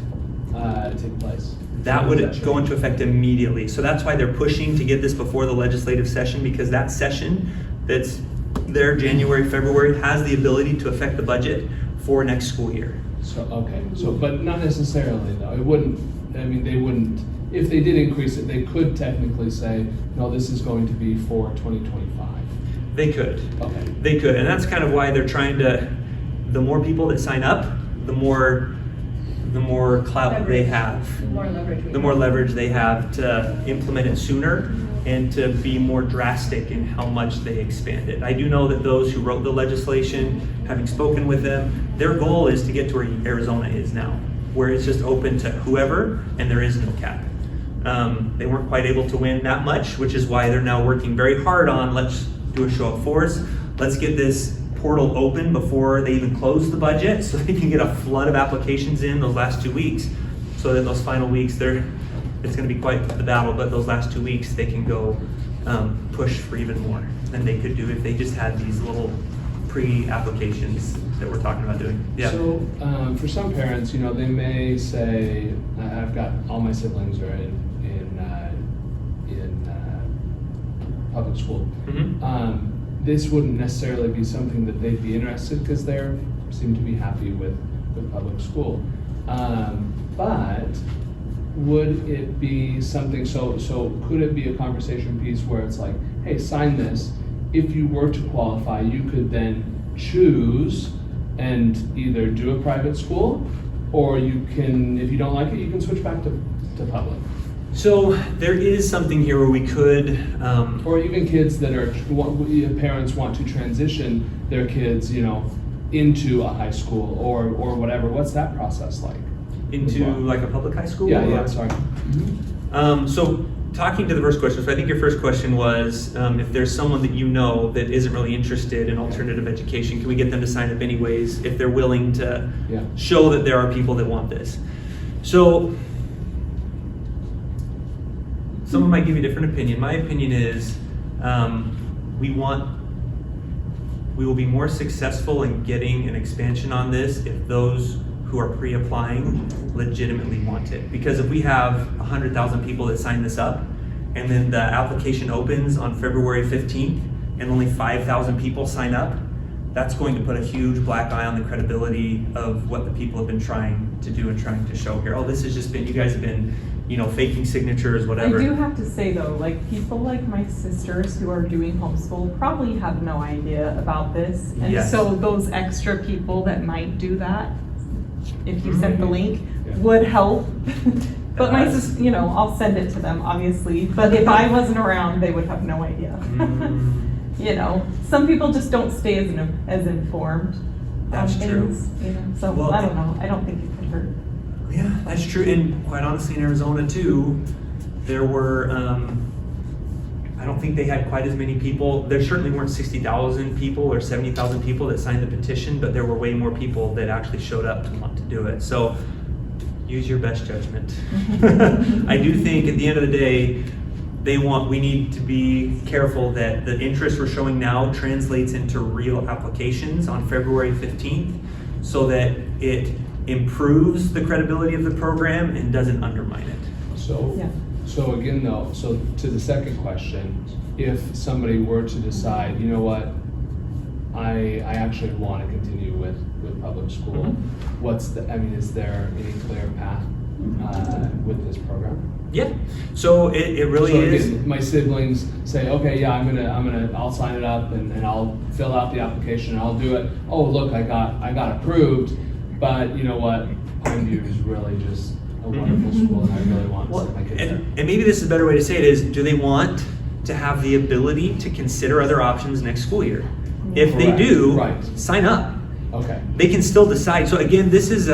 take place? That When would does go change? into effect immediately. So that's why they're pushing to get this before the legislative session, because that session that's there, January, February, has the ability to affect the budget for next school year. So, okay, so, but not necessarily though, it wouldn't, I mean, they wouldn't, if they did increase it, they could technically say, no, this is going to be for 2025. They could. Okay. They could, and that's kind of why they're trying to, the more people that sign up, the more clout they Leverage. have. The more leverage we The more have. leverage they have to implement it sooner and to be more drastic in how much they expand it. I do know that those who wrote the legislation, having spoken with them, their goal is to get to where Arizona is now, where it's just open to whoever and there is no cap. They weren't quite able to win that much, which is why they're now working very hard on, let's do a show of force, let's get this portal open before they even close the budget so they can get a flood of applications in those last 2 weeks. So that those final weeks, it's gonna be quite the battle, but those last 2 weeks, they can go push for even more than they could do if they just had these little pre-applications that we're talking about doing. Yeah. So, for some parents, they may say, I've got, all my siblings are in public school. Mhm. This wouldn't necessarily be something that they'd be interested because they seem to be happy with public school. But would it be something, so could it be a conversation piece where it's like, hey, sign this. If you were to qualify, you could then choose and either do a private school, or you can, if you don't like it, you can switch back to public. So there is something here where we could, Or even kids that parents want to transition their kids, into a high school or whatever. What's that process like? into like a public high school? Yeah, or- sorry. So talking to the first question, so I think your first question was, if there's someone that you know that isn't really interested in alternative education, can we get them to sign up anyways if they're willing to Yeah. show that there are people that want this? So someone might give you a different opinion. My opinion is we will be more successful in getting an expansion on this if those who are pre-applying legitimately want it. Because if we have 100,000 people that sign this up and then the application opens on February 15th and only 5,000 people sign up, that's going to put a huge black eye on the credibility of what the people have been trying to do and trying to show here. Oh, this has just been, you guys have been, faking signatures, whatever. I do have to say though, like people like my sisters who are doing homeschool probably have no idea about this. And Yes. so those extra people that might do that, if you sent the link, Yeah. would help. But my Yes. sister, I'll send it to them, obviously. But if I wasn't around, they would have no idea. Mm. Some people just don't stay as informed on That's true. things, So Well, I don't know. I don't think it could hurt. Yeah, that's true. And quite honestly, in Arizona too, there were, I don't think they had quite as many people. There certainly weren't 60,000 people or 70,000 people that signed the petition, but there were way more people that actually showed up to want to do it. So use your best judgment. I do think at the end of the day, we need to be careful that the interest we're showing now translates into real applications on February 15th so that it improves the credibility of the program and doesn't undermine it. Yeah. So again though, so to the second question, if somebody were to decide, you know what, I actually want to continue with public school, is there any clear path with this program? Yeah, so it really So is. again, my siblings say, okay, yeah, I'll sign it up and I'll fill out the application and I'll do it. Oh, look, I got approved, but you know what? Pineview is really just a wonderful school and I really want to Well, send my kids there. and maybe this is a better way to say it is, do they want to have the ability to consider other options next school year? If they Correct, do, right. sign up. Okay. They can still decide. So again, this is,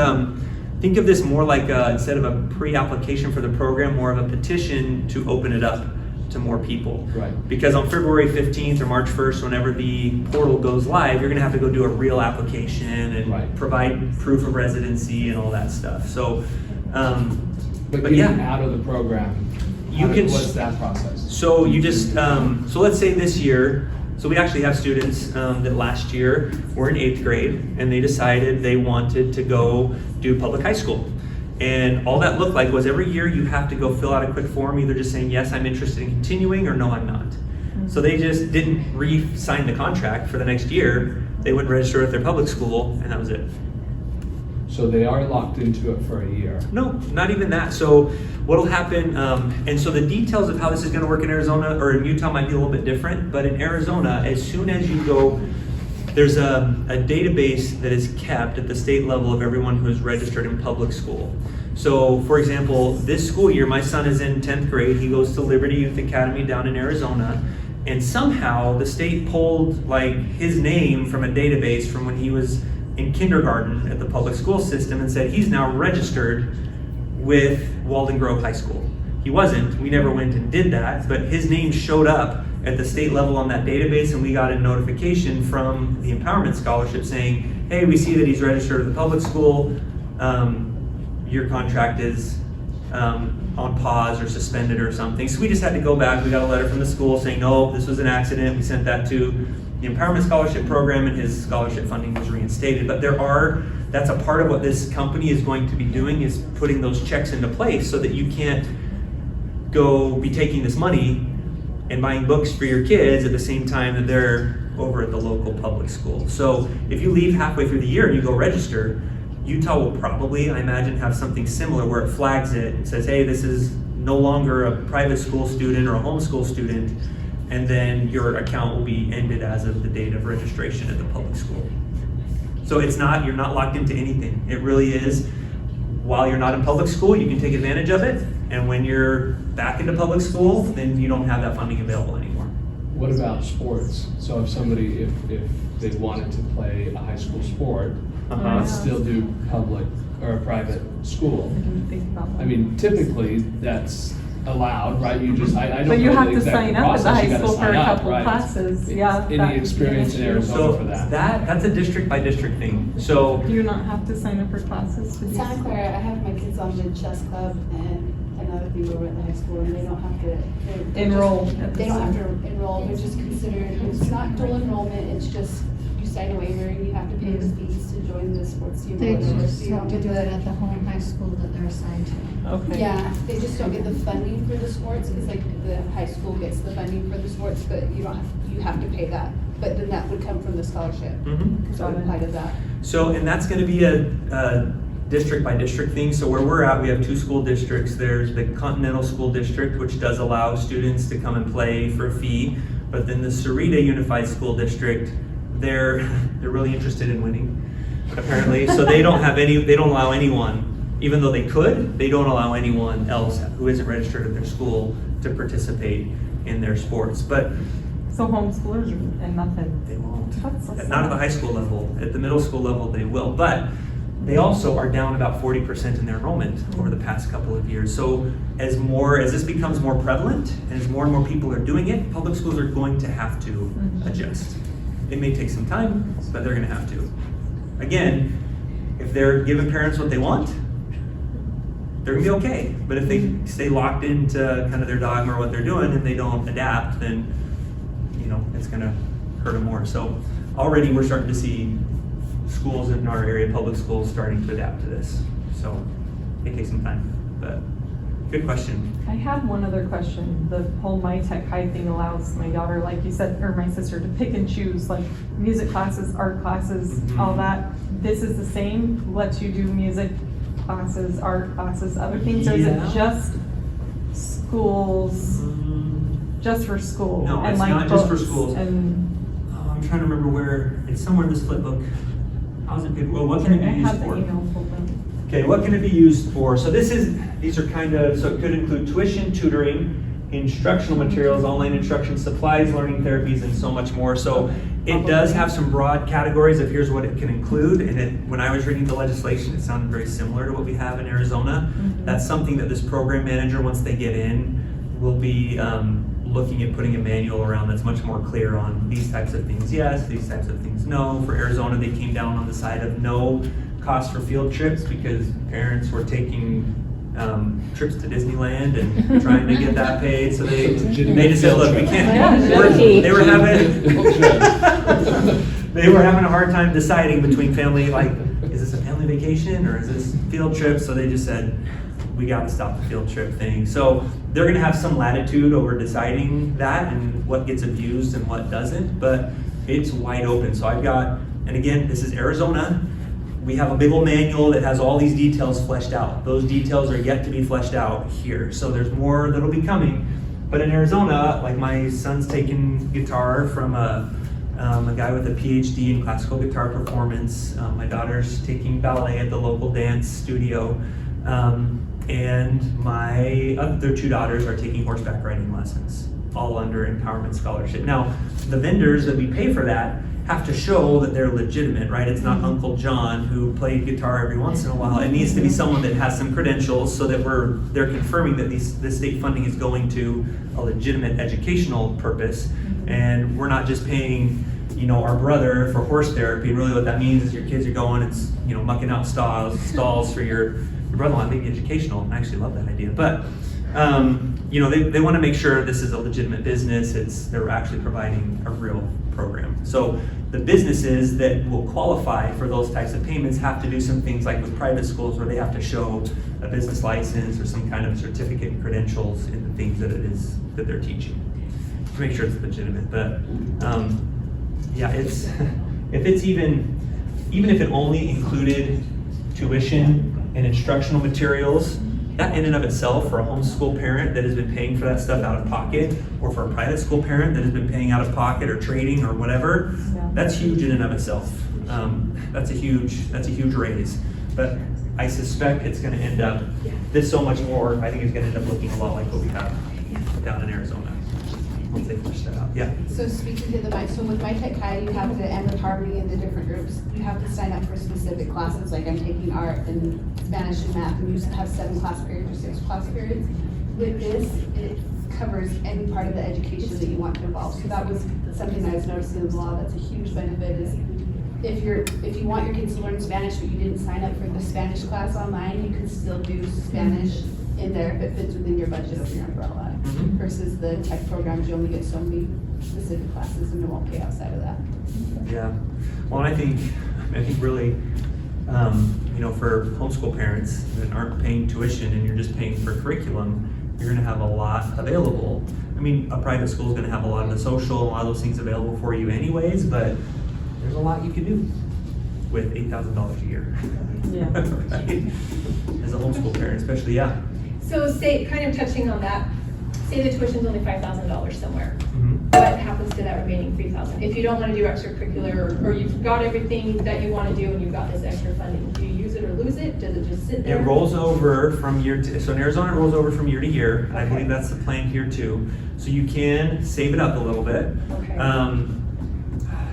think of this more like instead of a pre-application for the program, more of a petition to open it up to more people. Right. Because on February 15th or March 1st, whenever the portal goes live, you're gonna have to go do a real application and Right. provide proof of residency and all that stuff. So, But but getting yeah. out of the program, You can what's that process? So you just, so let's say this year, so we actually have students that last year were in 8th grade and they decided they wanted to go do public high school. And all that looked like was every year you have to go fill out a quick form, either just saying, yes, I'm interested in continuing, or no, I'm not. So they just didn't re-sign the contract for the next year. They wouldn't register at their public school, and that was it. So they are locked into it for a year. No, not even that. So what'll happen, and so the details of how this is gonna work in Arizona or in Utah might be a little bit different, but in Arizona, as soon as you go, there's a database that is kept at the state level of everyone who is registered in public school. So for example, this school year, my son is in 10th grade, he goes to Liberty Youth Academy down in Arizona, and somehow the state pulled like his name from a database from when he was in kindergarten at the public school system and said he's now registered with Walden Grove High School. He wasn't, we never went and did that, but his name showed up at the state level on that database, and we got a notification from the Empowerment Scholarship saying, hey, we see that he's registered at the public school, your contract is on pause or suspended or something. So we just had to go back, we got a letter from the school saying, no, this was an accident, we sent that to the Empowerment Scholarship Program, and his scholarship funding was reinstated. But that's a part of what this company is going to be doing, is putting those checks into place so that you can't go be taking this money and buying books for your kids at the same time that they're over at the local public school. So if you leave halfway through the year and you go register, Utah will probably, I imagine, have something similar where it flags it and says, hey, this is no longer a private school student or a homeschool student, and then your account will be ended as of the date of registration at the public school. So you're not locked into anything. It really is, while you're not in public school, you can take advantage of it, and when you're back into public school, then you don't have that funding available anymore. What about sports? So if somebody, if they wanted to play a high school sport, Uh-huh. still do public or a private school. I didn't think about that. I mean, typically that's allowed, right? You just, I don't But know you the have to exact sign up at the process. You high gotta school for sign a up, couple right? classes, yeah. Any that- experience in Arizona So for that? that's a district by district thing. So Do you not have to sign up for classes to do Santa school? Clara, I have my kids on the chess club and another thing over at the high school, and they don't have to. they're Enroll just- at the They don't have same- to enroll, they're just considered, it's not dual enrollment, it's just, you sign a waiver and you have to pay the fees to join the sports team. or They whatever, just so you have to don't do get it the- at the home high school that they're assigned to. Okay. Yeah, they just don't get the funding for the sports, because like the high school gets the funding for the sports, but you have to pay that. But then that would come from the scholarship, Mhm. because it would apply to that. So, and that's gonna be a district by district thing. So where we're at, we have two school districts. There's the Continental School District, which does allow students to come and play for a fee. But then the Sarita Unified School District, they're really interested in winning, apparently. So they don't allow anyone, even though they could, they don't allow anyone else who isn't registered at their school to participate in their sports. But So homeschoolers and nothing. they won't. That's so Not at the sad. high school level. At the middle school level, they will. But they also are down about 40% in their enrollment over the past couple of years. So as this becomes more prevalent, and as more and more people are doing it, public schools are going to have to adjust. It may take some time, but they're gonna have to. Again, if they're giving parents what they want, they're gonna be okay. But if they stay locked into kind of their dogma or what they're doing and they don't adapt, then it's gonna hurt them more. So already we're starting to see schools in our area, public schools, starting to adapt to this. So it takes some time, but good question. I have one other question. The whole My Tech High thing allows my daughter, like you said, or my sister, to pick and choose, like music classes, art classes, Mhm. all that. This is the same, lets you do music classes, art classes, other things, or is it Yeah. just schools, just for school? No, and it's like not just for books schools. And Oh, I'm trying to remember where, it's somewhere in this flip book. How's it good? Well, what can I it be used have the for? email pulled up. Okay, what can it be used for? So these are kind of, so it could include tuition, tutoring, instructional materials, online instruction, supplies, learning therapies, and so much more. So it does have some broad categories of here's what it can include. And when I was reading the legislation, it sounded very similar to what we have in Arizona. Mhm. That's something that this program manager, once they get in, we'll be looking at putting a manual around that's much more clear on these types of things yes, these types of things no. For Arizona, they came down on the side of no cost for field trips because parents were taking trips to Disneyland and trying to get that paid, so they just said, look, we can't. They were having a hard time deciding between family, like, is this a family vacation or is this field trip? So they just said, we got to stop the field trip thing. So they're going to have some latitude over deciding that and what gets abused and what doesn't, but it's wide open. So I've got, and again, this is Arizona. We have a big old manual that has all these details fleshed out. Those details are yet to be fleshed out here. So there's more that'll be coming. But in Arizona, like my son's taking guitar from a guy with a PhD in classical guitar performance. My daughter's taking ballet at the local dance studio. And my other two daughters are taking horseback riding lessons, all under Empowerment Scholarship. Now, the vendors that we pay for that have to show that they're legitimate, right? It's not Uncle John who played guitar every once in a while. It needs to be someone that has some credentials so that they're confirming that this state funding is going to a legitimate educational purpose. And we're not just paying, our brother for horse therapy. And really what that means is your kids are going and, mucking out stalls for your brother-in-law. Maybe educational. I actually love that idea. But, they want to make sure this is a legitimate business. They're actually providing a real program. So the businesses that will qualify for those types of payments have to do some things like with private schools where they have to show a business license or some kind of certificate and credentials in the things that it is that they're teaching to make sure it's legitimate. But it's if it's even if it only included tuition and instructional materials, that in and of itself for a homeschool parent that has been paying for that stuff out of pocket, or for a private school parent that has been paying out of pocket or trading or whatever, that's huge in and of itself. That's a huge raise. But I suspect it's going to end up this so much more. I think it's going to end up looking a lot like what we have down in Arizona once they flush that out. Yeah. So speaking to the mic, so with My Tech High, you have to, and with Harmony and the different groups, you have to sign up for specific classes, like I'm taking art and Spanish and math, and you used to have 7 class periods or 6 class periods. With this, it covers any part of the education that you want to involve. So that was something I was noticing in the law, that's a huge benefit, is if you want your kids to learn Spanish, but you didn't sign up for the Spanish class online, you can still do Spanish in there if it fits within your budget of your umbrella. Versus the tech programs, you only get so many specific classes and it won't pay outside of that. Yeah. Well, and I think really, for homeschool parents that aren't paying tuition and you're just paying for curriculum, you're going to have a lot available. I mean, a private school is going to have a lot of the social, a lot of those things available for you anyways, but there's a lot you can do with $8,000 a year. Yeah. Right? As a homeschool parent, especially, yeah. So say, kind of touching on that, say the tuition's only $5,000 somewhere. Mm-hmm. What happens to that remaining $3,000? If you don't want to do extracurricular, or you've got everything that you want to do and you've got this extra funding, do you use it or lose it? Does it just sit there? It rolls over from year to, so in Arizona it rolls over from year to year. And I believe that's the plan here too. So you can save it up a little bit. Okay.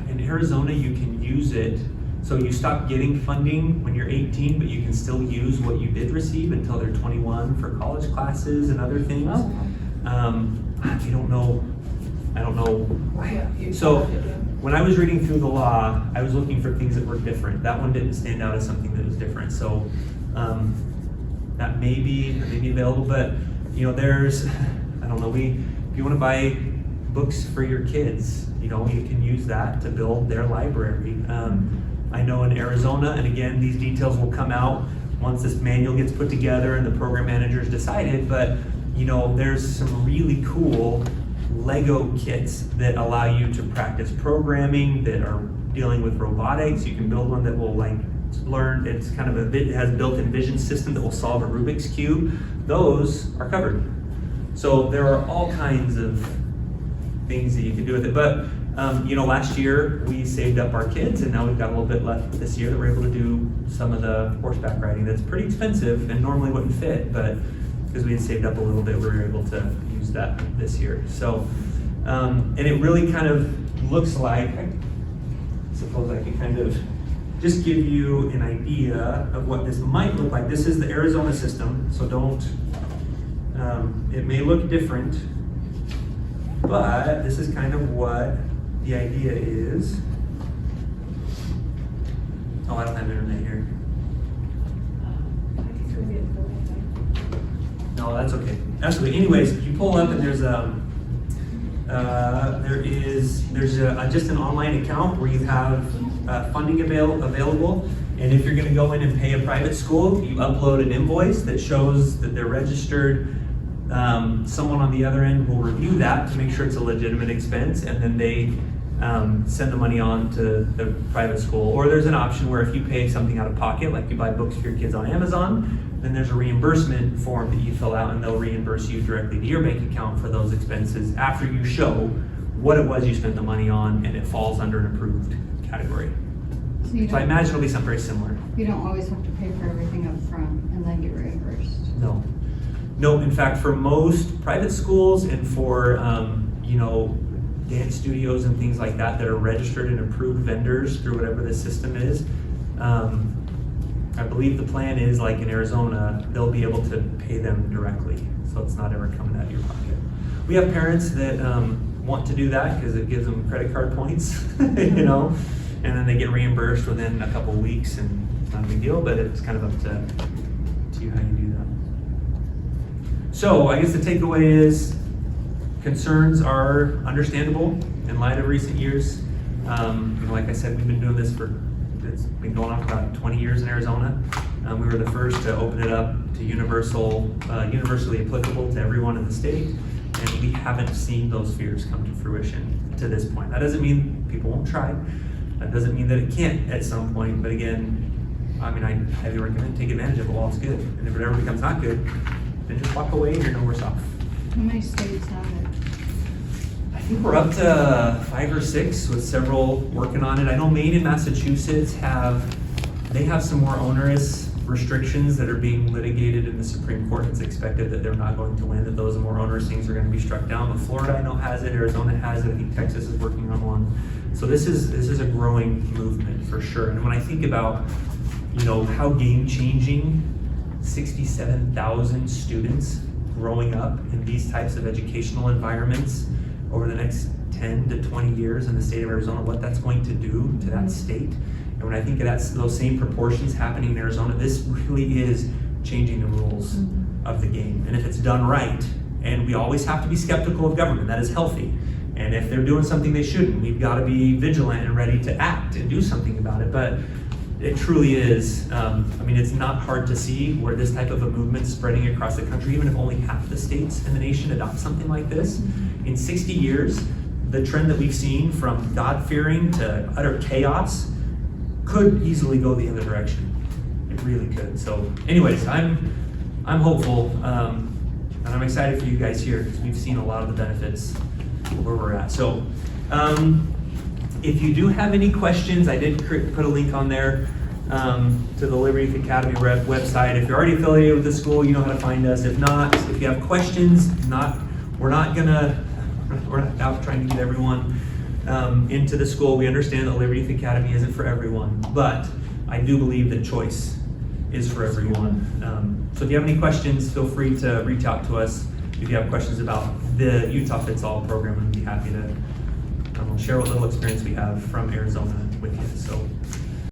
In Arizona you can use it, so you stop getting funding when you're 18, but you can still use what you did receive until they're 21 for college classes and other things. Oh. I don't know. So when I was reading through the law, I was looking for things that were different. That one didn't stand out as something that was different. So that may be available, but there's, I don't know, if you want to buy books for your kids, you can use that to build their library. I know in Arizona, and again, these details will come out once this manual gets put together and the program manager's decided, but there's some really cool Lego kits that allow you to practice programming, that are dealing with robotics. You can build one that will learn, it's kind of it has built-in vision system that will solve a Rubik's Cube. Those are covered. So there are all kinds of things that you can do with it. But last year we saved up our kids, and now we've got a little bit left this year that we're able to do some of the horseback riding. That's pretty expensive and normally wouldn't fit, but because we had saved up a little bit, we were able to use that this year. So, and it really kind of looks like, I suppose I can kind of just give you an idea of what this might look like. This is the Arizona system, so don't, It may look different, but this is kind of what the idea is. Oh, I don't have internet here. No, that's okay. That's okay. Anyways, if you pull up and there's just an online account where you have funding available. And if you're going to go in and pay a private school, you upload an invoice that shows that they're registered. Someone on the other end will review that to make sure it's a legitimate expense, and then they send the money on to the private school. Or there's an option where if you pay something out of pocket, like you buy books for your kids on Amazon, then there's a reimbursement form that you fill out, and they'll reimburse you directly to your bank account for those expenses after you show what it was you spent the money on, and it falls under an approved category. So I imagine it'll be something very similar. You don't always have to pay for everything up front and then get reimbursed. No. No, in fact, for most private schools and for, dance studios and things like that that are registered and approved vendors through whatever the system is, I believe the plan is, like in Arizona, they'll be able to pay them directly. So it's not ever coming out of your pocket. We have parents that want to do that because it gives them credit card points, and then they get reimbursed within a couple of weeks, and it's not a big deal, but it's kind of up to you how you do that. So I guess the takeaway is concerns are understandable in light of recent years. Like I said, we've been doing this it's been going on for about 20 years in Arizona. We were the first to open it up to universally applicable to everyone in the state, and we haven't seen those fears come to fruition to this point. That doesn't mean people won't try. That doesn't mean that it can't at some point, but again, I highly recommend take advantage of it while it's good. And if it ever becomes not good, then just walk away and you're no worse off. How many states have it? I think we're up to 5 or 6 with several working on it. I know Maine and Massachusetts have some more onerous restrictions that are being litigated in the Supreme Court. It's expected that they're not going to win, that those more onerous things are going to be struck down. But Florida, I know, has it. Arizona has it. I think Texas is working on one. So this is a growing movement for sure. And when I think about, how game-changing 67,000 students growing up in these types of educational environments over the next 10 to 20 years in the state of Arizona, what that's going to do to that state. And when I think of those same proportions happening in Arizona, this really is changing the rules of the game. And if it's done right, and we always have to be skeptical of government, that is healthy. And if they're doing something they shouldn't, we've got to be vigilant and ready to act and do something about it. But it truly is, it's not hard to see where this type of a movement's spreading across the country, even if only half the states in the nation adopt something like this. In 60 years, the trend that we've seen from God-fearing to utter chaos could easily go the other direction. It really could. So anyways, I'm hopeful, and I'm excited for you guys here because we've seen a lot of the benefits where we're at. So if you do have any questions, I did put a link on there to the Liberty Youth Academy website. If you're already affiliated with the school, you know how to find us. If not, if you have questions, we're not out trying to get everyone into the school. We understand that Liberty Youth Academy isn't for everyone, but I do believe that choice is for everyone. So if you have any questions, feel free to reach out to us. If you have questions about the Utah Fits All program, I'd be happy to share what little experience we have from Arizona with you. So